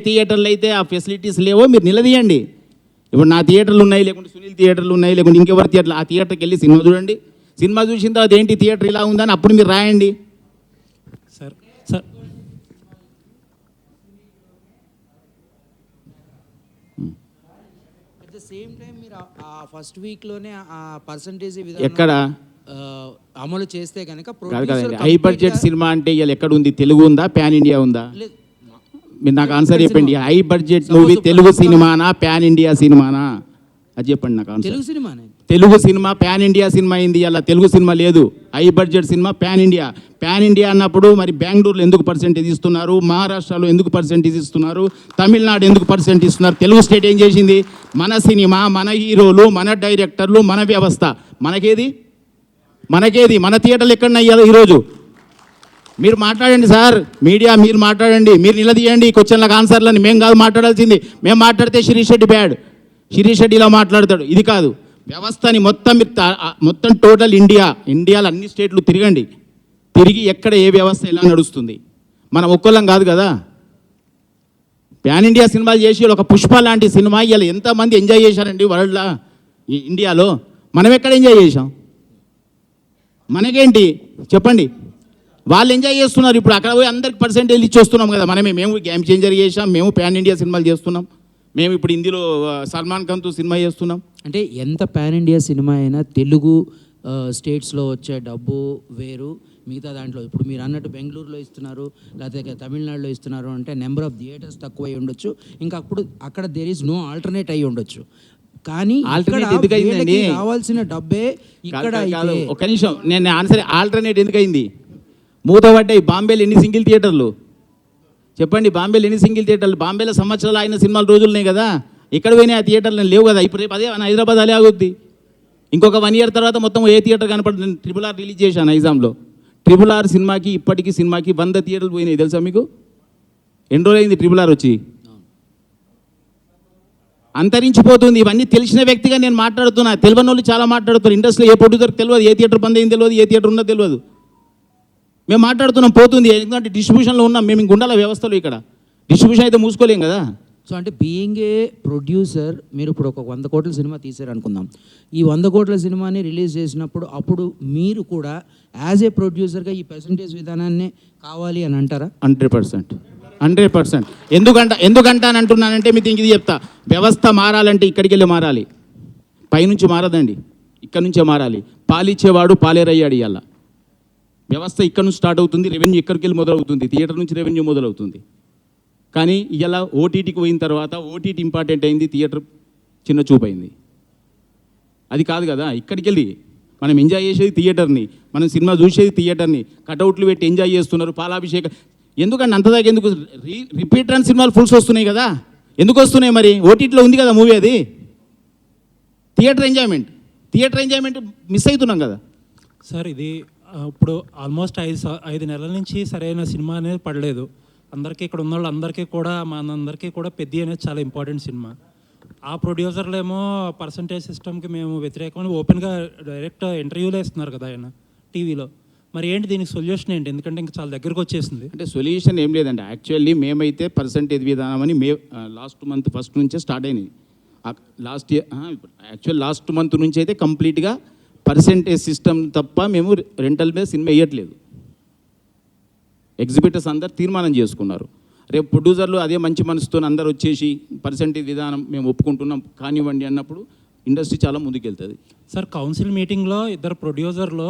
థియేటర్లు అయితే ఆ ఫెసిలిటీస్ లేవో మీరు నిలదీయండి. ఇప్పుడు నా థియేటర్లు ఉన్నాయి, లేకుంటే సునీల్ థియేటర్లు ఉన్నాయి, లేకుంటే ఇంకెవరి థియేటర్లు, ఆ థియేటర్కి వెళ్ళి సినిమా చూడండి. సినిమా చూసిన తర్వాత ఏంటి థియేటర్ ఇలా ఉందని అప్పుడు మీరు రాయండి. Sir sir at the same time మీరు ఆ ఫస్ట్ వీక్లోనే ఆ పర్సంటేజ్ ఎక్కడ అమలు చేస్తే కనుక కదండి హై బడ్జెట్ సినిమా అంటే ఇవాళ ఎక్కడ ఉంది? తెలుగు ఉందా, ప్యాన్ ఇండియా ఉందా? మీరు నాకు ఆన్సర్ చెప్పండి. హై బడ్జెట్ మూవీ తెలుగు సినిమానా, ప్యాన్ ఇండియా సినిమానా? అది చెప్పండి నాకు ఆన్సర్. తెలుగు సినిమానే. Telugu cinema pan India cinema అయింది, అలా తెలుగు సినిమా లేదు. High budget cinema pan India. Pan India అన్నప్పుడు మరి బెంగళూరులో ఎందుకు పర్సెంటేజ్ ఇస్తున్నారు, మహారాష్ట్రలో ఎందుకు పర్సెంటేజ్ ఇస్తున్నారు, తమిళనాడు ఎందుకు పర్సెంటేజ్ ఇస్తున్నారు? తెలుగు స్టేట్ ఏం చేసింది? మన సినిమా, మన హీరోలు, మన డైరెక్టర్లు, మన వ్యవస్థ. మనకేది మన థియేటర్లు ఎక్కడన్నా ఈరోజు? మీరు మాట్లాడండి సార్, మీడియా మీరు మాట్లాడండి, మీరు నిలదీయండి క్వశ్చన్లకు ఆన్సర్లని. మేము కాదు మాట్లాడాల్సింది. మేము మాట్లాడితే శిరీష్ రెడ్డి బ్యాడ్, శిరీష్ రెడ్డి ఇలా మాట్లాడతాడు. ఇది కాదు వ్యవస్థని మొత్తం టోటల్ ఇండియాలో అన్ని స్టేట్లు తిరిగి ఎక్కడ ఏ వ్యవస్థ ఎలా నడుస్తుంది. మనం ఒక్కళ్ళం కాదు కదా. ప్యాన్ ఇండియా సినిమాలు చేసి ఒక పుష్ప లాంటి సినిమా ఇలా ఎంతమంది ఎంజాయ్ చేశారండి వరల్డ్లో, ఇండియాలో. మనం ఎక్కడ ఎంజాయ్ చేసాం? మనకేంటి చెప్పండి? వాళ్ళు ఎంజాయ్ చేస్తున్నారు. ఇప్పుడు అక్కడ పోయి అందరికి పర్సెంటేజ్ ఇచ్చి వస్తున్నాం కదా. మేము గేమ్ చేంజర్ చేసాం, మేము ప్యాన్ ఇండియా సినిమాలు చేస్తున్నాం, మేము ఇప్పుడు హిందీలో సల్మాన్ ఖాన్తో సినిమా చేస్తున్నాం. అంటే ఎంత పాన్ ఇండియా సినిమా అయినా తెలుగు స్టేట్స్లో వచ్చే డబ్బు వేరు, మిగతా దాంట్లో ఇప్పుడు మీరు అన్నట్టు బెంగళూరులో ఇస్తున్నారు, లేకపోతే తమిళనాడులో ఇస్తున్నారు అంటే నెంబర్ ఆఫ్ థియేటర్స్ తక్కువ అయి ఉండొచ్చు. ఇంకా అక్కడ దేర్ ఈజ్ నో ఆల్టర్నేట్ అయి ఉండొచ్చు. కానీ కావాల్సిన డబ్బే ఇక్కడ. ఒక నిమిషం, నేను ఆన్సర్. ఆల్టర్నేట్ ఎందుకయింది? మూతపడ్డాయి. బాంబేలో ఎన్ని సింగిల్ థియేటర్లు చెప్పండి? బాంబేలో ఎన్ని సింగిల్ థియేటర్లు? బాంబేలో సంవత్సరాలు అయిన సినిమాల రోజులున్నాయి కదా. ఇక్కడ పోయినాయి ఆ థియేటర్లు లేవు కదా. ఇప్పుడు రేపు అదే హైదరాబాద్ అలే ఆగుద్ది. ఇంకొక 1 year తర్వాత మొత్తం ఏ థియేటర్ కనపడుతుంది? RRR రిలీజ్ చేశాను నైజాంలో. RRR సినిమాకి ఇప్పటికీ సినిమాకి 100 థియేటర్లు పోయినాయి తెలుసా మీకు? ఎన్ని రోజులు అయింది RRR వచ్చి? అంతరించిపోతుంది. ఇవన్నీ తెలిసిన వ్యక్తిగా నేను మాట్లాడుతున్నా. తెలియని వాళ్ళు చాలా మాట్లాడుతున్నారు. ఇండస్ట్రీలో ఏ ప్రొడ్యూసర్కి తెలియదు, ఏ థియేటర్ బంద్ అయింది తెలియదు, ఏ థియేటర్ ఉన్నదో తెలియదు. మేము మాట్లాడుతున్నాం, పోతుంది. ఎందుకంటే డిస్ట్రిబ్యూషన్లో ఉన్నాం మేము. ఇంక ఉండాలి వ్యవస్థలో. ఇక్కడ డిస్ట్రిబ్యూషన్ అయితే మూసుకోలేం కదా. సో అంటే బీయింగ్ ఏ ప్రొడ్యూసర్, మీరు ఇప్పుడు ఒక 100 కోట్ల సినిమా తీసారు అనుకుందాం. ఈ 100 కోట్ల సినిమాని రిలీజ్ చేసినప్పుడు అప్పుడు మీరు కూడా యాజ్ ఏ ప్రొడ్యూసర్గా ఈ పర్సంటేజ్ విధానాన్ని కావాలి అని అంటారా? 100%. ఎందుకంటే అని అంటున్నానంటే మీకు ఇది చెప్తా. వ్యవస్థ మారాలంటే ఇక్కడికి వెళ్ళి మారాలి, పైనుంచి మారదండి, ఇక్కడ నుంచే మారాలి. పాలిచ్చేవాడు పాలేరయ్యాడు. ఇవాళ వ్యవస్థ ఇక్కడ నుంచి స్టార్ట్ అవుతుంది, రెవెన్యూ ఇక్కడికి వెళ్ళి మొదలవుతుంది, థియేటర్ నుంచి రెవెన్యూ మొదలవుతుంది. కానీ ఇలా ఓటీటీకి పోయిన తర్వాత ఓటీటీ ఇంపార్టెంట్ అయింది, థియేటర్ చిన్న చూపైంది. అది కాదు కదా. ఇక్కడికి వెళ్ళి మనం ఎంజాయ్ చేసేది థియేటర్ని, మనం సినిమా చూసేది థియేటర్ని. కటౌట్లు పెట్టి ఎంజాయ్ చేస్తున్నారు, పాలాభిషేకం. ఎందుకంటే అంతదాకా ఎందుకు? రిపీట్ రన్ సినిమాలు ఫుల్స్ వస్తున్నాయి కదా. ఎందుకు వస్తున్నాయి మరి? ఓటీటీలో ఉంది కదా మూవీ. అది థియేటర్ ఎంజాయ్మెంట్ మిస్ అవుతున్నాం కదా సార్. ఇది ఇప్పుడు ఆల్మోస్ట్ 5 నెలల నుంచి సరైన సినిమా అనేది పడలేదు. అందరికీ ఇక్కడ ఉన్న వాళ్ళందరికీ కూడా, మనందరికీ కూడా పెద్ద అనేది చాలా ఇంపార్టెంట్ సినిమా. ఆ ప్రొడ్యూసర్లు ఏమో పర్సంటేజ్ సిస్టమ్కి మేము వ్యతిరేకమని ఓపెన్గా డైరెక్ట్ ఇంటర్వ్యూలో ఇస్తున్నారు కదా ఆయన టీవీలో. మరి ఏంటి దీనికి సొల్యూషన్ ఏంటి? ఎందుకంటే ఇంకా చాలా దగ్గరకు వచ్చేసింది. అంటే సొల్యూషన్ ఏం లేదండి. యాక్చువల్లీ మేమైతే పర్సంటేజ్ విధానం అని లాస్ట్ మంత్ ఫస్ట్ నుంచే స్టార్ట్ అయినాయి. లాస్ట్ మంత్ నుంచి అయితే కంప్లీట్గా పర్సంటేజ్ సిస్టమ్ తప్ప మేము రెంటల్ మీద సినిమా వేయట్లేదు. ఎగ్జిబిటర్స్ అందరు తీర్మానం చేసుకున్నారు. రేపు ప్రొడ్యూసర్లు అదే మంచి మనసుతో అందరు వచ్చేసి పర్సంటేజ్ విధానం మేము ఒప్పుకుంటున్నాం కానివ్వండి అన్నప్పుడు ఇండస్ట్రీ చాలా ముందుకెళ్తుంది. సార్ కౌన్సిల్ మీటింగ్లో ఇద్దరు ప్రొడ్యూసర్లో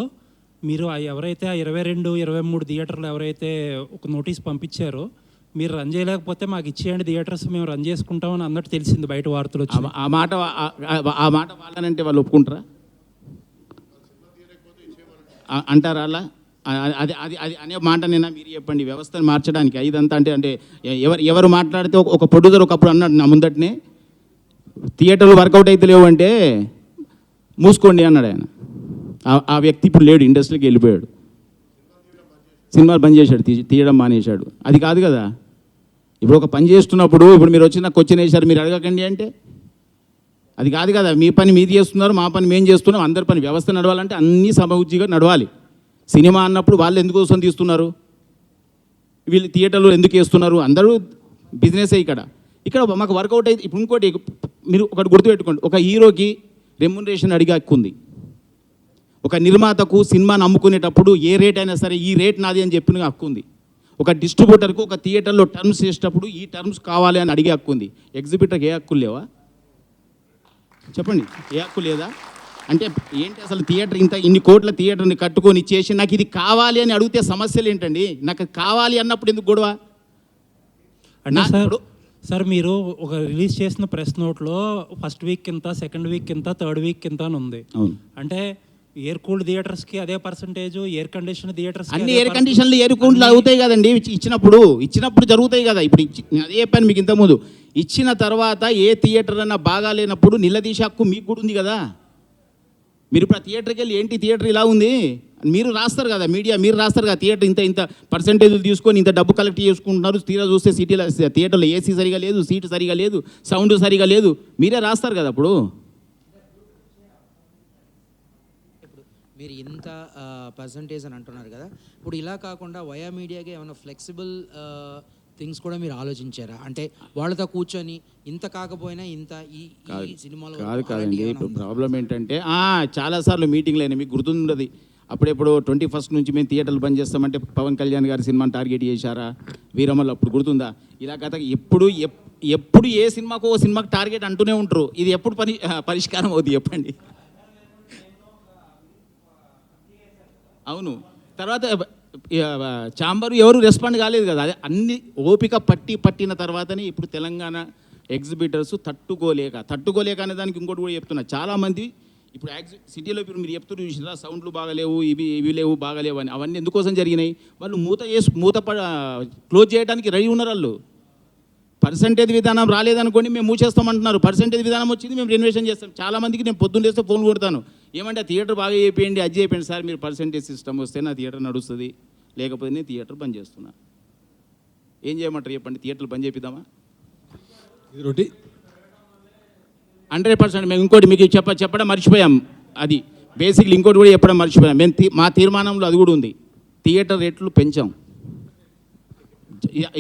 మీరు ఎవరైతే 22, 23 థియేటర్లు ఎవరైతే ఒక నోటీస్ పంపించారో, మీరు రన్ చేయలేకపోతే మాకు ఇచ్చేయండి థియేటర్స్, మేము రన్ చేసుకుంటామని అన్నట్టు తెలిసింది బయట వార్తలు వచ్చి. ఆ మాట వాళ్ళనంటే వాళ్ళు ఒప్పుకుంటారా అంటారా? అలా అది అది అది అనే మాట నేనా? మీరు చెప్పండి. వ్యవస్థను మార్చడానికి ఇదంతా అంటే ఎవరు మాట్లాడితే ఒక ప్రొడ్యూసర్ ఒకప్పుడు అన్నాడు నా ముందటనే, థియేటర్లు వర్కౌట్ అయితే లేవు అంటే మూసుకోండి అన్నాడు ఆయన. ఆ వ్యక్తి ఇప్పుడు లేడు, ఇండస్ట్రీకి వెళ్ళిపోయాడు, సినిమాలు బంద్ చేశాడు, తీయడం మానేశాడు. అది కాదు కదా. ఇప్పుడు ఒక పని చేస్తున్నప్పుడు ఇప్పుడు మీరు వచ్చి నాకు క్వశ్చన్ వేశారు, మీరు అడగకండి అంటే అది కాదు కదా. మీ పని మీరు చేస్తున్నారు, మా పని మేము చేస్తున్నాం. అందరి పని వ్యవస్థ నడవాలంటే అన్నీ సమవుజ్జిగా నడవాలి. సినిమా అన్నప్పుడు వాళ్ళు ఎందుకోసం తీస్తున్నారు, వీళ్ళు థియేటర్లో ఎందుకు వేస్తున్నారు? అందరూ బిజినెస్ ఇక్కడ ఇక్కడ మాకు వర్కౌట్ అయితే ఇప్పుడు ఇంకోటి మీరు ఒకటి గుర్తుపెట్టుకోండి, ఒక హీరోకి రెమ్యునరేషన్ అడిగే హక్కు ఉంది. ఒక నిర్మాతకు సినిమాను అమ్ముకునేటప్పుడు ఏ రేట్ అయినా సరే ఈ రేట్ నాది అని చెప్పిన హక్కు ఉంది. ఒక డిస్ట్రిబ్యూటర్కు ఒక థియేటర్లో టర్మ్స్ చేసేటప్పుడు ఈ టర్మ్స్ కావాలి అని అడిగే హక్కు ఉంది. ఎగ్జిబిటర్కి ఏ హక్కులు లేవా చెప్పండి? ఏ హక్కు లేదా? అంటే ఏంటి అసలు థియేటర్ ఇన్ని కోట్ల థియేటర్ని కట్టుకొని చేసి నాకు ఇది కావాలి అని అడిగితే సమస్యలు ఏంటండి? నాకు కావాలి అన్నప్పుడు ఎందుకు గొడవ? అంటే సార్ మీరు ఒక రిలీజ్ చేసిన ప్రెస్ నోట్లో ఫస్ట్ వీక్ ఇంత, సెకండ్ వీక్ ఇంత, థర్డ్ వీక్ ఇంత అని ఉంది. అంటే ఎయిర్ కూల్డ్ థియేటర్స్కి అదే పర్సంటేజ్, ఎయిర్ కండిషన్ థియేటర్స్ అన్ని ఎయిర్ కండిషన్లు ఎయిర్ కూల్డ్లు అవుతాయి కదండి ఇచ్చినప్పుడు జరుగుతాయి కదా. ఇప్పుడు అదే చెప్పాను మీకు ఇంతకుముందు. ఇచ్చిన తర్వాత ఏ థియేటర్ అన్నా బాగా లేనప్పుడు నిలదీసే హక్కు మీకు కూడా ఉంది కదా. మీరు ఇప్పుడు ఆ థియేటర్కి వెళ్ళి ఏంటి థియేటర్ ఇలా ఉంది మీరు రాస్తారు కదా, మీడియా మీరు రాస్తారు కదా, థియేటర్ ఇంత పర్సంటేజ్లు తీసుకొని ఇంత డబ్బు కలెక్ట్ చేసుకుంటున్నారు, తీరా చూస్తే సిటీలో థియేటర్లో ఏసీ సరిగా లేదు, సీటు సరిగా లేదు, సౌండ్ సరిగా లేదు, మీరే రాస్తారు కదా. అప్పుడు మీరు ఇంత పర్సంటేజ్ అని అంటున్నారు కదా, ఇప్పుడు ఇలా కాకుండా వయా మీడియాకి ఏమైనా ఫ్లెక్సిబుల్ థింగ్స్ కూడా మీరు ఆలోచించారా? అంటే వాళ్ళతో కూర్చొని ఇంత కాకపోయినా ఇంత ఈ సినిమాలో కాదండి. ఇప్పుడు ప్రాబ్లం ఏంటంటే చాలాసార్లు మీటింగ్లు అయినా మీకు గుర్తుండదు. అప్పుడెప్పుడు 21st నుంచి మేము థియేటర్లు బంద్ చేస్తామంటే పవన్ కళ్యాణ్ గారి సినిమాని టార్గెట్ చేశారా? వీరమల్ అప్పుడు గుర్తుందా? ఇలా కథ ఎప్పుడు ఏ సినిమాకు ఓ సినిమాకి టార్గెట్ అంటూనే ఉంటారు. ఇది ఎప్పుడు పరిష్కారం అవుతుంది చెప్పండి? అవును. తర్వాత ఛాంబర్ ఎవరు రెస్పాండ్ కాలేదు కదా. అదే అన్ని ఓపిక పట్టిన తర్వాతనే ఇప్పుడు తెలంగాణ ఎగ్జిబిటర్స్ తట్టుకోలేక అనే దానికి ఇంకోటి కూడా చెప్తున్నా. చాలామంది ఇప్పుడు సిటీలో ఇప్పుడు మీరు చెప్తూ చూసినా సౌండ్లు బాగలేవు, ఇవి లేవు, బాగలేవు అని. అవన్నీ ఎందుకోసం జరిగినాయి? వాళ్ళు మూత క్లోజ్ చేయడానికి రెడీ ఉన్నారు. వాళ్ళు పర్సంటేజ్ విధానం రాలేదనుకోండి మేము మూసేస్తామంటున్నారు. పర్సంటేజ్ విధానం వచ్చింది మేము రెన్యువేషన్ చేస్తాం. చాలామందికి నేను పొద్దున్న లేస్తే ఫోన్ కొడతాను, ఏమంటే ఆ థియేటర్ బాగా చేయండి, అది చేయండి సార్, మీరు పర్సంటేజ్ సిస్టమ్ వస్తే నా థియేటర్ నడుస్తుంది, లేకపోతే నేను థియేటర్ బంద్ చేస్తున్నా. ఏం చేయమంటారు చెప్పండి? థియేటర్లు బంద్ చేపిద్దామా? 100%. మేము ఇంకోటి మీకు చెప్పడం మర్చిపోయాం. అది బేసిక్లీ ఇంకోటి కూడా చెప్పడం మర్చిపోయాం. మా తీర్మానంలో అది కూడా ఉంది. థియేటర్ రేట్లు పెంచాం.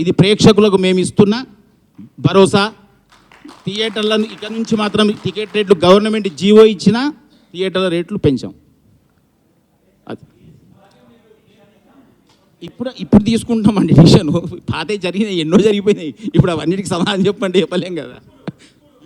ఇది ప్రేక్షకులకు మేము ఇస్తున్న భరోసా. థియేటర్లను ఇక్కడ నుంచి మాత్రం టికెట్ రేట్లు గవర్నమెంట్ జీవో ఇచ్చిన థియేటర్ల రేట్లు పెంచాం. అది ఇప్పుడు తీసుకుంటామండి డిసిషన్. పాత జరిగినాయి, ఎన్నో జరిగిపోయినాయి. ఇప్పుడు అవన్నిటికి సమాధానం చెప్పలేం కదా.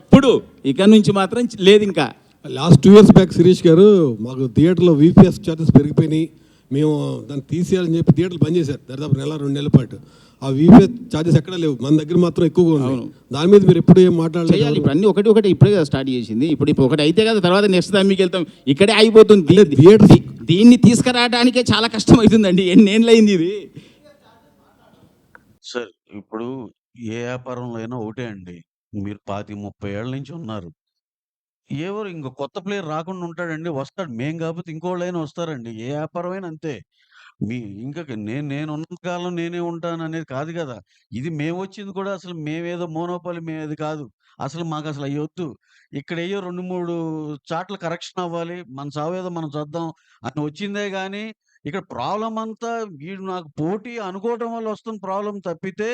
ఇప్పుడు ఇక నుంచి మాత్రం లేదు. ఇంకా లాస్ట్ 2 years బ్యాక్ శిరీష్ గారు మాకు థియేటర్లో VPS ఛార్జెస్ పెరిగిపోయినాయి, మేము దాన్ని తీసేయాలని చెప్పి థియేటర్లు బంద్ చేశారు దాదాపు 1-2 నెలల పాటు. ఆ VPS ఛార్జెస్ ఎక్కడ లేవు, మన దగ్గర మాత్రం ఎక్కువగా ఉన్నాయి. దాని మీద మీరు ఎప్పుడు ఏం మాట్లాడాలి? ఇప్పుడు అన్ని ఒకటి ఇప్పుడే కదా స్టార్ట్ చేసింది. ఇప్పుడు ఒకటి అయితే కదా తర్వాత నెక్స్ట్ దాని మీకు వెళ్తాం. ఇక్కడే అయిపోతుంది. దీన్ని తీసుకురావడానికే చాలా కష్టం అవుతుందండి. ఎన్నేళ్ళు అయింది ఇది. సార్ ఇప్పుడు ఏ వ్యాపారంలో అయినా ఒకటే అండి. మీరు 25-30 ఏళ్ళ నుంచి ఉన్నారు. ఎవరు ఇంకో కొత్త ప్లేయర్ రాకుండా ఉంటాడండి? వస్తాడు. మేం కాకపోతే ఇంకోళ్ళైనా వస్తారండి. ఏ వ్యాపారమైనా అంతే. ఇంకా నేనున్నంత కాలం నేనే ఉంటాననేది కాదు కదా. ఇది మేమొచ్చింది కూడా అసలు మేమేదో మోనోపాలి మేమేది కాదు. అసలు మాకసలు అయ్యొద్దు. ఇక్కడేయో 2, 3 చాట్ల కరెక్షన్ అవ్వాలి. మన చావేదో మనం చూద్దాం అని వచ్చిందే గానీ, ఇక్కడ ప్రాబ్లమ్ అంతా వీడు నాకు పోటీ అనుకోవటం వల్ల వస్తున్న ప్రాబ్లమ్ తప్పితే,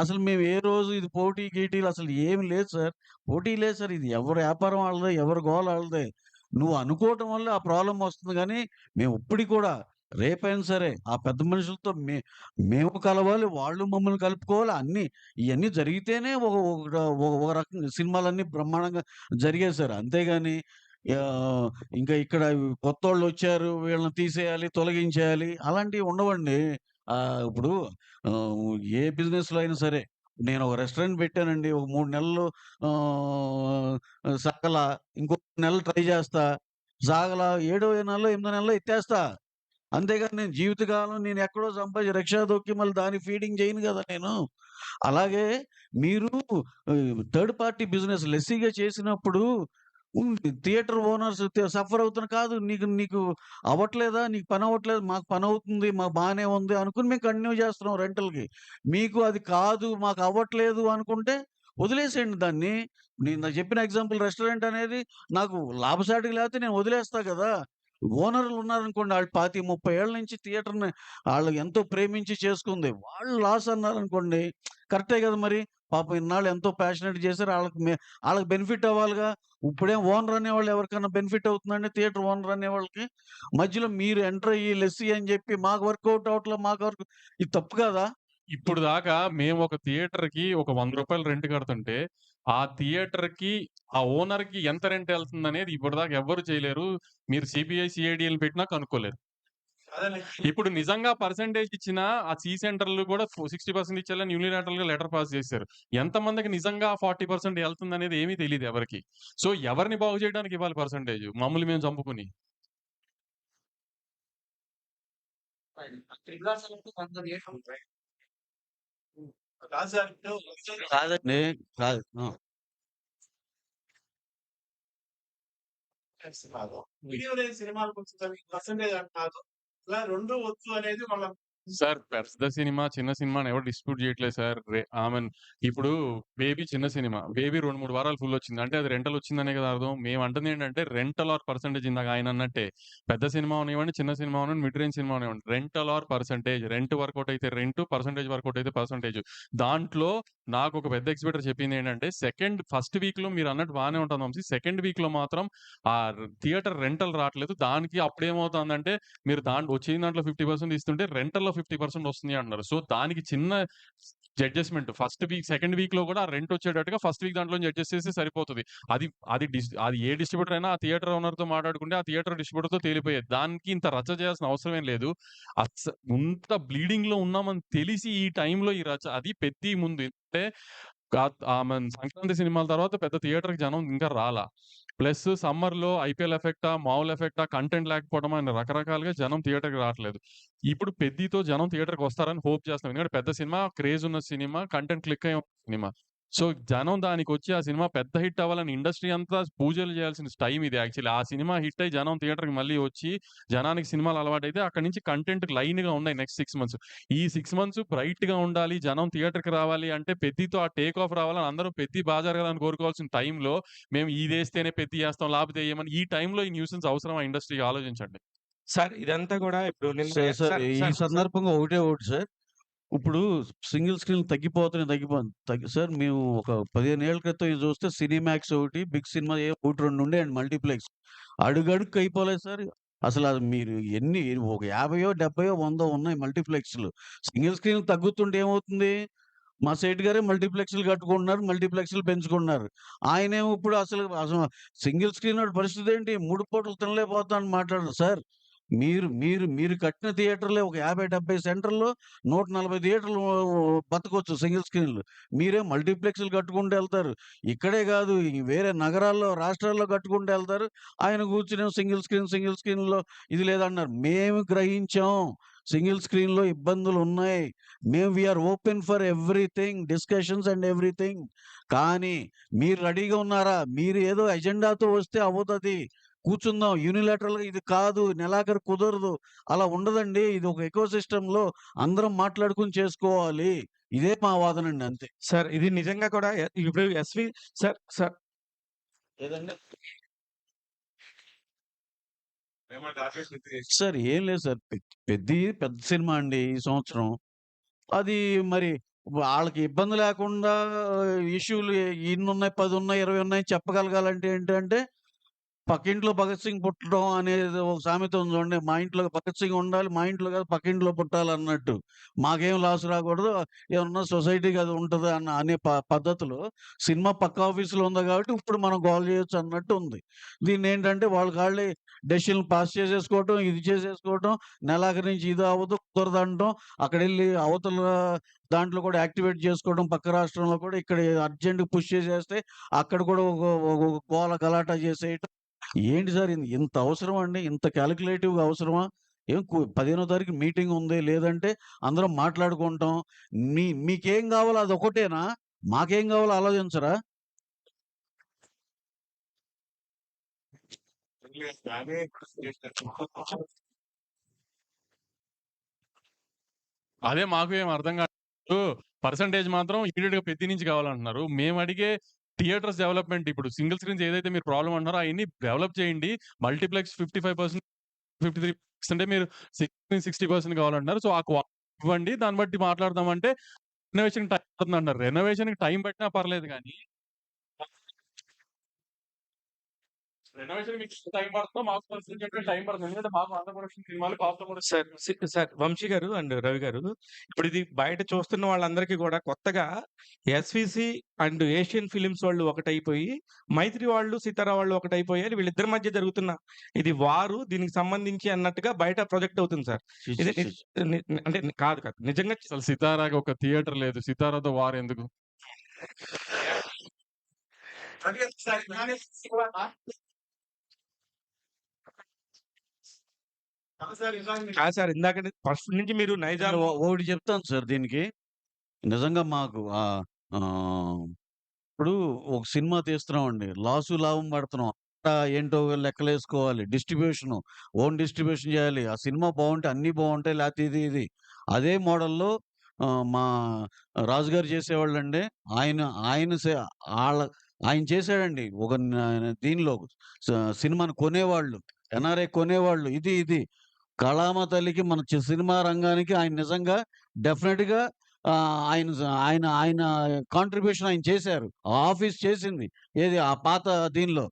అసలు మేము ఏ రోజు ఇది పోటీ గీటీలు అసలు ఏమి లేదు సార్. పోటీ లేదు సార్. ఇది ఎవరి వ్యాపారం ఆళ్ళదే, ఎవరి గోల ఆళ్ళదే. నువ్వు అనుకోవటం వల్ల ఆ ప్రాబ్లమ్ వస్తుంది గానీ, మేము ఇప్పటికి కూడా రేపైనా సరే ఆ పెద్ద మనుషులతో మేము కలవాలి, వాళ్ళు మమ్మల్ని కలుపుకోవాలి. ఇయన్నీ జరిగితేనే ఒక రకంగా సినిమాలన్నీ బ్రహ్మాండంగా జరిగాయి సార్. అంతేగాని ఇంకా ఇక్కడ కొత్తోళ్ళొచ్చారు, వీళ్ళని తీసేయాలి, తొలగించేయాలి అలాంటివి ఉండవండి. ఇప్పుడు ఏ బిజినెస్‌లో అయినా సరే, నేను ఒక రెస్టారెంట్ పెట్టానండి. ఒక 3 నెలలు సాగలా. ఇంకో నెల ట్రై చేస్తా. సాగలా. ఏడో నెలలో, 8దో నెలలో ఎత్తేస్తా. అంతేగాని నేను జీవితకాలం నేను ఎక్కడో సంపాదించి రిక్షా తొక్కి మళ్ళీ దానికి ఫీడింగ్ చేయను కదా నేను. అలాగే మీరు థర్డ్ పార్టీ బిజినెస్ లెస్సీగా చేసినప్పుడు థియేటర్ ఓనర్స్ సఫర్ అవుతున్న కాదు. నీకు అవ్వట్లేదా? నీకు పని అవ్వట్లేదు. మాకు పని అవుతుంది, మాకు బాగానే ఉంది అనుకుని మేము కంటిన్యూ చేస్తున్నాం రెంటల్‌కి. మీకు అది కాదు, మాకు అవ్వట్లేదు అనుకుంటే వదిలేసేయండి దాన్ని. నేను చెప్పిన ఎగ్జాంపుల్ రెస్టారెంట్ అనేది నాకు లాభసాటిగా లేకపోతే నేను వదిలేస్తా కదా. ఓనర్లు ఉన్నారనుకోండి, ఆళ్ళు 25, 30 ఏళ్ల నుంచి థియేటర్‌ని ఆళ్ళు ఎంతో ప్రేమించి చేసుకుంది. వాళ్ళు లాస్ అన్నారనుకోండి, కరెక్టే కదా మరి. పాపం ఇన్నాళ్ళు ఎంతో ప్యాషనేట్ చేశారు. ఆళ్ళకి బెనిఫిట్ అవ్వాలిగా. ఇప్పుడేం ఓనర్ అనేవాళ్ళు ఎవరికన్నా బెనిఫిట్ అవుతుందండి థియేటర్ ఓనర్ అనేవాళ్ళకి? మధ్యలో మీరు ఎంటర్ అయ్యి లెస్సీ అని చెప్పి మాకు వర్కౌట్ అవ్వట్లే, ఇది తప్పు కాదా? ఇప్పుడు దాకా మేము ఒక థియేటర్‌కి ఒక రూ. 100 రెంట్ కడుతుంటే, ఆ థియేటర్‌కి, ఆ ఓనర్‌కి ఎంత రెంట్ ఎళ్తుందనేది ఇప్పటిదాకా ఎవ్వరు చేయలేరు. మీరు సీబీఐ, సీఐడీఎల్‌ని పెట్టినా కనుక్కోలేరు. ఇప్పుడు నిజంగా పర్సెంటేజ్ ఇచ్చినా ఆ సెంటర్‌లు కూడా 60% ఇచ్చేయాలని యూనిలాటరల్‌గా లెటర్ పాస్ చేశారు. ఎంతమందికి నిజంగా 40% ఎళ్తుందనేది ఏమీ తెలీదు ఎవరికీ. సో, ఎవరిని బాగు చేయడానికి ఇవ్వాలి పర్సెంటేజ్? మమ్మల్ని మేము చంపుకొని. కాదండి. కాదు. ఆ! వీడియో లేని సినిమాలకొచ్చేసరికి పర్సెంటేజ్ అంటున్నారు. ఇలా 2 వద్దు అనేది వాళ్ళ సార్ పెద్ద సినిమా, చిన్న సినిమాని ఎవరు డిస్ప్యూట్ చేయట్లేదు సార్. ఇప్పుడు 'బేబీ' చిన్న సినిమా. 'బేబీ' 2, 3 వారాలు ఫుల్ వచ్చింది. అంటే అది రెంటల్ వచ్చిందనే కదా అర్థం. మేము అంటుంది ఏంటంటే రెంటల్ ఆర్ పర్సెంటేజ్, ఇందాక ఆయన అన్నట్టే. పెద్ద సినిమా అవనివ్వండి, చిన్న సినిమా అవనివ్వండి, మిడ్ రేంజ్ సినిమా అవనివ్వండి. Rental or percentage. Rent work out అయితే రెంటు, పర్సెంటేజ్ వర్కౌట్ అయితే పర్సెంటేజ్. దాంట్లో నాకు ఒక పెద్ద ఎగ్జిబిటర్ చెప్పింది ఏంటంటే, ఫస్ట్ వీక్‌లో మీరు అన్నట్టు బానే ఉంటుంది వంశీ. సెకండ్ వీక్‌లో మాత్రం ఆ థియేటర్ రెంటల్ రావట్లేదు. దానికి అప్పుడేమవుతుందంటే, మీరు వచ్చిన దాంట్లో 50% ఇస్తుంటే రెంటల్‌లో 50% వస్తుంది అంటున్నారు. సో, దానికి చిన్న అడ్జస్ట్‌మెంట్ సెకండ్ వీక్‌లో కూడా ఆ రెంట్ వచ్చేటట్టుగా ఫస్ట్ వీక్ దాంట్లోంచి అడ్జస్ట్ చేస్తే సరిపోతది. అది అది ఏ డిస్ట్రిబ్యూటర్ అయినా ఆ థియేటర్ ఓనర్‌తో మాట్లాడుకుంటే, ఆ థియేటర్ డిస్ట్రిబ్యూటర్‌తో తేలిపోయేది. దానికి ఇంత రచ్చ చేయాల్సిన అవసరం ఏం లేదు. ఇంత బ్లీడింగ్‌లో ఉన్నామని తెలిసి ఈ టైంలో ఈ రచ్చ, అది పెద్ది ముందు అంటే సంక్రాంతి సినిమాల తర్వాత పెద్ద థియేటర్‌కి జనం ఇంకా రాలా. ప్లస్ సమ్మర్‌లో ఐపీఎల్ ఎఫెక్టా, మామూలు ఎఫెక్టా, కంటెంట్ లేకపోవడమా అని రకరకాలుగా జనం థియేటర్‌కి రావట్లేదు. ఇప్పుడు 'పెద్ది'తో జనం థియేటర్‌కి వస్తారని హోప్ చేస్తున్నాం. ఎందుకంటే పెద్ద సినిమా, క్రేజ్ ఉన్న సినిమా, కంటెంట్ క్లిక్ అయ్యే సినిమా. సో, జనం దానికొచ్చి ఆ సినిమా పెద్ద హిట్ అవ్వాలని ఇండస్ట్రీ అంతా పూజలు చేయాల్సిన టైం ఇది యాక్చువల్లీ. ఆ సినిమా హిట్ అయ్యి జనం థియేటర్‌కి మళ్ళీ వచ్చి, జనానికి సినిమాలు అలవాటైతే అక్కడి నుంచి కంటెంట్ లైన్‌గా ఉన్నాయి నెక్స్ట్ 6 మంత్స్. ఈ 6 మంత్స్ బ్రైట్‌గా ఉండాలి, జనం థియేటర్‌కి రావాలి అంటే 'పెద్ది'తో ఆ టేక్ ఆఫ్ రావాలని అందరూ 'పెద్ది' బా జరగాలని కోరుకోవాల్సిన టైంలో మేము ఇదేస్తేనే 'పెద్ది' ఏస్తాం, లేకపోతే ఎయమని ఈ టైంలో ఈ న్యూసెన్స్ అవసరమా ఇండస్ట్రీకి ఆలోచించండి. సార్ ఇదంతా గూడా ఇప్పుడు నిన్న సార్, సార్ సార్ ఈ సార్ సందర్భంగా ఒకటే ఒకటి సార్. ఇప్పుడు సింగిల్ స్క్రీన్‌లు తగ్గిపోతున్నాయి. సార్ మేము ఒక 15 ఏళ్ల క్రితం ఇది చూస్తే సినీమాక్స్ ఒకటి, బిగ్ సినిమా 1, 2 ఉండేయండి మల్టీప్లెక్స్. అడుగడుగుకి అయిపోలేదు సార్. అసలు అది మీరు ఒక 50, 70, 100 ఉన్నాయి మల్టీప్లెక్స్‌లు. సింగిల్ స్క్రీన్‌లు తగ్గుతుంటే ఏమవుతుంది? మా సేటు గారే మల్టీప్లెక్స్‌లు కట్టుకుంటున్నారు. మల్టీప్లెక్స్‌లు పెంచుకుంటున్నారు. ఆయనేమో ఇప్పుడు అసలు సింగిల్ స్క్రీనోడి పరిస్థితి ఏంటి? 3 పూటలు తినలేకపోతున్నాను మాట్లాడరు సార్. మీరు మీరు మీరు కట్టిన థియేటర్‌లే ఒక 50, 70 సెంటర్‌లో 140 థియేటర్లు బతకొచ్చు సింగిల్ స్క్రీన్‌లు. మీరేం మల్టీప్లెక్స్‌లు కట్టుకుంటూ ఎళ్తారు. ఇక్కడే గాదు, వేరే నగరాల్లో, రాష్ట్రాల్లో కట్టుకుంటూ ఎళ్తారు. ఆయన కూర్చొనేమో సింగిల్ స్క్రీన్‌లో ఇది లేదన్నారు. మేము గ్రహించాం. సింగిల్ స్క్రీన్‌లో ఇబ్బందులున్నాయి. We're open for everything, discussions and everything. కానీ మీరు రెడీగా ఉన్నారా? మీరు ఏదో ఎజెండాతో వస్తే అవ్వదది. కూర్చుందాం. యూనిలాటరల్‌గా ఇది కాదు, నెలాఖరు కుదరదు. అలా ఉండదండి. ఇది ఒక ఎకో సిస్టమ్‌లో అందరం మాట్లాడుకొని చేసుకోవాలి. ఇదే మా వాదనండి అంతే. సార్ ఇది నిజంగా కూడా ఇప్పుడు సార్ సార్ ఏదండి? సార్ ఏం లేదు సార్. పెద్ద సినిమా అండి ఈ సంవత్సరం. అది మరి ఆళ్ళకి ఇబ్బంది లేకుండా ఇష్యూలు ఇన్నున్నాయి, 10 ఉన్నాయి, 20 ఉన్నాయి చెప్పగలగాలంటే ఏంటంటే, పక్కింట్లో భగత్ సింగ్ పుట్టడం అనేది ఒక సామెత ఉంది చూడండి. మా ఇంట్లో భగత్ సింగ్ ఉండాలి, మా ఇంట్లో కాదు పక్కింట్లో పుట్టాలన్నట్టు. మాకేం లాస్ రాకూడదు, ఏమన్నా సొసైటీకి అది ఉంటది అనే పద్ధతిలో సినిమా పక్క ఆఫీస్‌లో ఉంది కాబట్టి ఇప్పుడు మనం గోల చేయొచ్చు అన్నట్టు ఉంది. దీన్నేంటంటే వాళ్ళకాళ్ళే డెసిషన్‌లు పాస్ చేసేసుకోవటం, ఇది చేసేసుకోవటం, నెలాఖరు నుంచి ఇది అవ్వదు, కుదరదంటం, అక్కడెళ్ళి అవతల దాంట్లో కూడా యాక్టివేట్ చేసుకోవడం, పక్క రాష్ట్రంలో కూడా ఇక్కడ అర్జెంట్‌గా పుష్ చేసేస్తే అక్కడ కూడా ఒక గోల గలాటా చేసేయటం. ఏంటి సార్ ఇంత అవసరమా అండి? ఇంత కాలిక్యులేటివ్‌గా అవసరమా? 15వ తారీఖు మీటింగ్ ఉంది. లేదంటే అందరం మాట్లాడుకుంటాం. మీకేం కావాలో అదొక్కటేనా? మాకేం కావాలో ఆలోచించరా? అదే మాకు ఏం అర్థం కాదు. పర్సెంటేజ్ మాత్రం ఇమ్మీడియేట్‌గా 'పెద్ది' నుంచి కావాలంటున్నారు. మేము అడిగే థియేటర్స్ డెవలప్‌మెంట్, ఇప్పుడు సింగిల్ స్క్రీన్స్ ఏదైతే మీరు ప్రాబ్లమ్ అంటున్నారో అయన్నీ డెవలప్ చేయండి. మల్టీప్లెక్స్ 55% 53% మీరు 60% కావాలంటున్నారు. సో, ఆ ఇవ్వండి. దాన్ని బట్టి మాట్లాడదామంటే రెనోవేషన్‌కి టైం పడుతుందంటున్నారు. రెనోవేషన్‌కి టైం పట్టినా పర్లేదు గానీ రెనోవేషన్ మీకు టైం పడుతుందో మాకు టైం పడుతుంది. ఎందుకంటే మాకు ఆంధ్రప్రదేశ్ సినిమాలు కాస్త కూడా సార్ వంశీ గారు అండ్ రవి గారు, ఇప్పుడు ఇది బయట చూస్తున్న వాళ్ళందరికీ కూడా కొత్తగా ఎస్విసి అండ్ ఏషియన్ ఫిలిమ్స్ వాళ్ళు ఒకటైపోయి, మైత్రి వాళ్ళు సితారా వాళ్ళు ఒకటైపోయారు. వీళ్ళిద్దరి మధ్య జరుగుతున్న ఇది వారు దీనికి సంబంధించి అన్నట్టుగా బయట ప్రొజెక్ట్ అవుతుంది సార్. ఇది అంటే కాదు కాదు నిజంగా అసలు సితారాకి ఒక థియేటర్ లేదు. సితారాతో వార్ ఎందుకు? అంటే సార్ ఇలానే కూడా సార్ ఇలానే కాదు సార్, ఇందాక ఫస్ట్ నుంచి మీరు నైజాం ఒకటి చెప్తాను సార్ దీనికి. నిజంగా మాకు ఇప్పుడు ఒక సినిమా తీస్తున్నామండి. లాసు లాభం పడుతున్నాం. ఏంటో లెక్కలేసుకోవాలి. డిస్ట్రిబ్యూషను, ఓన్ డిస్ట్రిబ్యూషన్ చేయాలి. ఆ సినిమా బాగుంటే అన్నీ బాగుంటాయి. లేకపోతే ఇది ఇది. అదే మోడల్‌లో మా రాజుగారు చేసేవాళ్ళండి. ఆయన ఆయన సే ఆళ్ళ ఆయన చేశాడండి. ఒక దీనిలో సినిమాని కొనేవాళ్ళు. ఎన్ఆర్ఐ కొనేవాళ్ళు. ఇది ఇది. కళామ తల్లికి మన సినిమా రంగానికి ఆయన నిజంగా డెఫినెట్‌గా ఆయన ఆయన ఆయన కాంట్రిబ్యూషన్ ఆయన చేశారు. ఆ ఆఫీస్ చేసింది. ఏది ఆ పాత దీనిలో.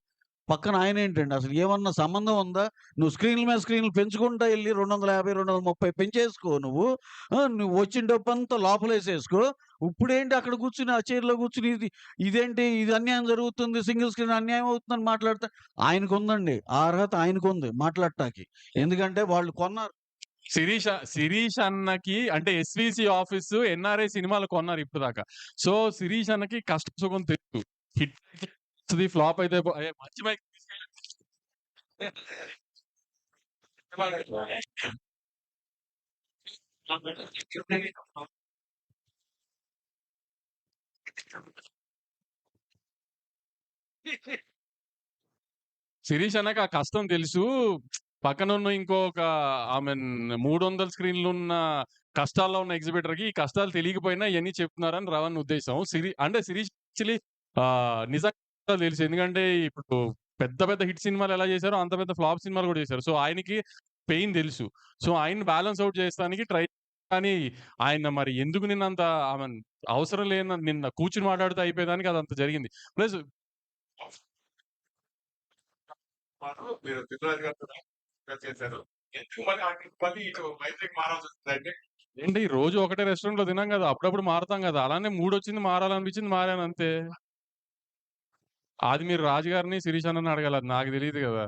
పక్కన ఆయనేంటండి అసలు ఏమన్నా సంబంధం ఉందా? నువ్వు స్క్రీన్‌ల మీద స్క్రీన్‌లు పెంచుకుంటా ఎళ్లి 250, 230 పెంచేసుకో నువ్వు. నువ్వు వచ్చిన డబ్బంతా లోపలేసేసుకో. ఇప్పుడేంటి అక్కడ కూర్చొని ఆ చైర్‌లో కూర్చొని ఇదేంటి ఇది అన్యాయం జరుగుతుంది. సింగిల్ స్క్రీన్ అన్యాయం అవుతుందని మాట్లాడితే ఆయనకుందండి. ఆ అర్హత ఆయనకుంది మాట్లాడటానికి. ఎందుకంటే వాళ్ళు కొన్నారు. శిరీష్ అన్నకి అంటే ఎస్విసి ఆఫీసు ఎన్ఆర్ఐ సినిమాలు కొన్నారు ఇప్పటిదాకా. సో శిరీష్ అన్నకి కష్ట సుఖం తెలుసు. హిట్ అయితే ఫ్లాప్ అయితే మంచి మైక్ శిరీష్ అన్నకి ఆ కష్టం తెలుసు. పక్కనున్న ఇంకొక ఐ మీన్ 300 స్క్రీన్‌లున్న కష్టాల్లో ఉన్న ఎగ్జిబిటర్‌కి ఈ కష్టాలు తెలియకపోయినా ఇయన్నీ చెప్తున్నారని రవణ్ ఉద్దేశం. అంటే శిరీష్ యాక్చువల్లీ నిజంగా తెలుసు. ఎందుకంటే ఇప్పుడు పెద్ద పెద్ద హిట్ సినిమాలు ఎలా చేశారో అంత పెద్ద ఫ్లాప్ సినిమాలు కూడా చేశారు. సో ఆయనకి పెయిన్ తెలుసు. సో ఆయన్ని బ్యాలెన్స్ ఔట్ చేస్తానికి ట్రై కానీ ఆయన మరి ఎందుకు నిన్నంత ఐ మీన్ అవసరం లేని నిన్న కూర్చొని మాట్లాడితే అయిపోయేదానికి అదంత జరిగింది. ప్లస్ మీరు దిల్రాజు గారు కూడా చేశారు. ఎందుకు మళ్ళీ ఇటు మైత్రికి మారాల్సి వచ్చిందంటే ఏంటి రోజు ఒకటే రెస్టారెంట్‌లో తినాం గదా! అప్పుడప్పుడు మారతాం గదా! అలానే మూడొచ్చింది మారాలనిపించింది మారాను అంతే. అది మీరు రాజు గారిని, శిరీష్ అన్నని అడగాలి. అది నాకు తెలీదు గదా!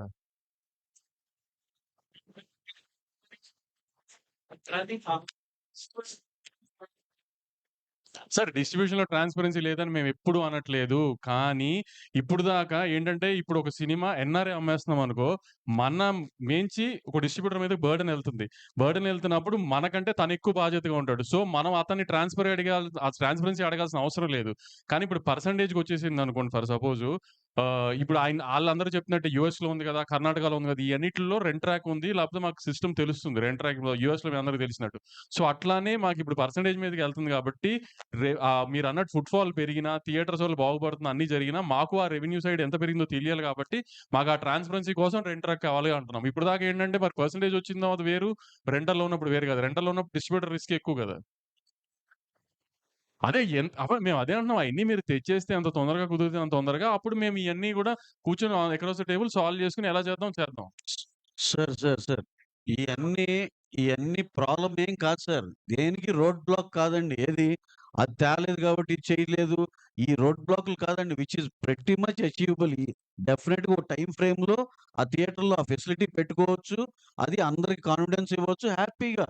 సార్ డిస్ట్రిబ్యూషన్‌లో ట్రాన్స్‌పరెన్సీ లేదని మేమెప్పుడు అనట్లేదు. కానీ ఇప్పుడు దాకా ఏంటంటే ఇప్పుడు ఒక సినిమా ఎన్ఆర్ఐ అమ్మేస్తున్నాం అనుకో, మనం మించి ఒక డిస్ట్రిబ్యూటర్ మీదకి బర్డెన్ ఎళ్తుంది. బర్డెన్ ఎళ్తున్నప్పుడు మనకంటే తను ఎక్కువ బాధ్యతగా ఉంటాడు. సో మనం అతన్ని ట్రాన్స్‌పరెన్సీ అడగాల్సిన అవసరం లేదు. కానీ ఇప్పుడు పర్సెంటేజ్‌కొచ్చేసిందనుకోండి ఫర్ సపోజు ఇప్పుడు ఆళ్ళందరూ చెప్పినట్టు యూఎస్‌లో ఉంది గదా! కర్ణాటకలో ఉంది గదా! ఈ అన్నిటిలో రెంట్ ట్రాక్ ఉంది. లేకపోతే మాకు సిస్టమ్ తెలుస్తుంది. రెంట్ ట్రాక్ యూఎస్‌లో మీ అందరికి తెలిసినట్టు. సో అట్లానే మాకిప్పుడు పర్సెంటేజ్ మీదకెళ్తుంది కాబట్టి మీరన్నట్టు ఫుట్‌ఫాల్ పెరిగినా, థియేటర్స్ వల్ల బాగుపడుతున్న అన్నీ జరిగినా, మాకు ఆ రెవెన్యూ సైడ్ ఎంత పెరిగిందో తెలియాలి కాబట్టి, మాకు ఆ ట్రాన్స్‌పరెన్సీ కోసం రెంట్ ట్రాక్ కావాలి అంటున్నాం. ఇప్పటిదాకా ఏంటంటే మరి పర్సెంటేజ్ వచ్చిన తర్వాత వేరు, రెంటల్‌లో ఉన్నప్పుడు వేరు గదా! రెంటల్‌లో ఉన్నప్పుడు డిస్ట్రిబ్యూటర్ రిస్క్ ఎక్కువ గదా! అదే మేము అదే అంటున్నాం. అయన్నీ మీరు తెచ్చేస్తే ఎంత తొందరగా కుదిరితే అంత తొందరగా అప్పుడు మేము ఇయన్నీ గూడా కూర్చొని అక్రాస్ ద టేబుల్ సాల్వ్ చేసుకొని ఎలా చేద్దాం చేద్దాం. సార్. ఇయన్నీ ఇయన్నీ ప్రాబ్లమ్ ఏం కాదు సార్. దేనికి రోడ్ బ్లాక్ కాదండి. ఏది అది తేలేదు కాబట్టి ఇది చేయలేదు. ఈ రోడ్ బ్లాక్‌లు కాదండి. Which is pretty much achievable. డెఫినిట్‌గా ఒక టైమ్ ఫ్రేమ్‌లో ఆ థియేటర్‌లో ఆ ఫెసిలిటీ పెట్టుకోవచ్చు. అది అందరికి కాన్ఫిడెన్స్ ఇవ్వచ్చు హ్యాపీగా.